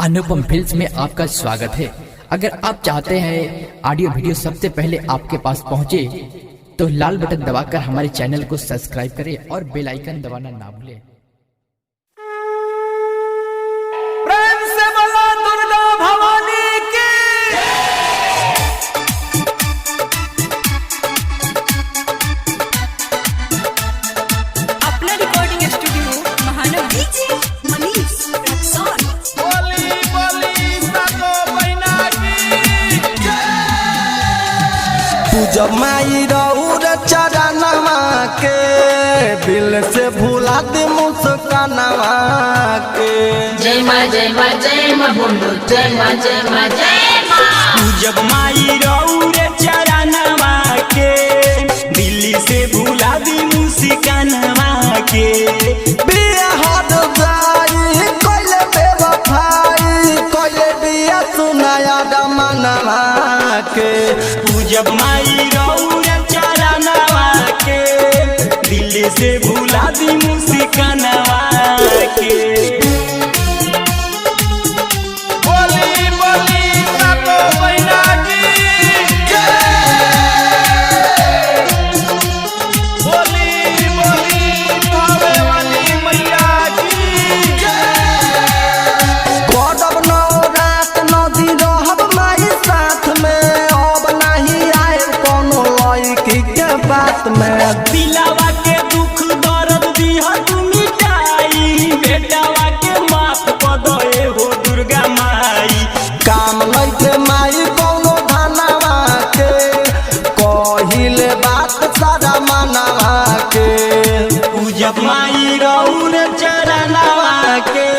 अनुपम films में आपका स्वागत है। अगर आप चाहते हैं ऑडियो वीडियो सबसे पहले आपके पास पहुंचे तो लाल बटन दबाकर हमारे चैनल को सब्सक्राइब करें और बेल आइकन दबाना ना भूलें। प्रेम से बोलो दुर्गा भवानी की। अपना रिकॉर्डिंग स्टूडियो महानगर। बोली बोली सको बहिना की पूजा माई रउर चरणवा के दिल से भुला दे मुस्कानवा के। जय माँ जय माँ जय माँ बोलो जय माँ जय माँ जय माँ। जब माई रउरे चरणवा के दिल्ली से भुला दी मुस्कानवा के। बिहार जाई कोइले बेवफाई कोइले बिया सुनाया दमनवा के। जब माई रउरे चरणवा के दिल्ली से भुला दी मुस्कानवा के। बोली बोली सको बहिना की। बोली बोली भावे वाली मैया की। गौरव नवरात नदी रहब माई साथ में अब नहीं आए कोनो लड़की के बात में। दिलावा के दुख दर्द दिहा तू मिटाई बेटावा के माफ कर दे हो दुर्गा माई। काम लैके माई कोनो धनवा के कहिले बात सारा मनवा के। जब माई रउर चरणवा के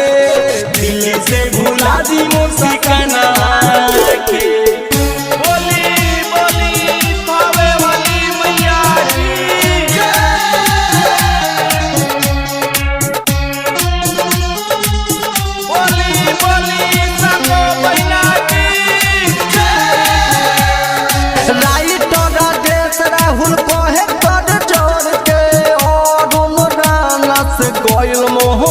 दिल से भुला दी मुस्कानवा के। बोली बोली भावे वाली मैया की। बोली बोली सको बहिना की। राइटर देश राहुल कहे कर जोड़ के और राना से गोयल मोह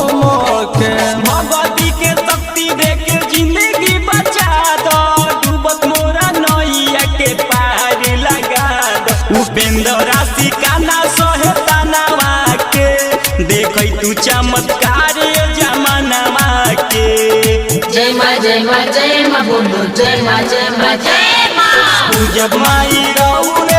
के। भगवती के शक्ति देके जिंदगी बचा दो डूबत मोरा नैया के पार लगा दो। उपेंद्र राशि का ना सोहे तनावा के देखै तू चमत्कार जमानवा के। जय माँ जय माँ जय माँ बोलो जय माँ जय माँ जय माँ। जब माई रउर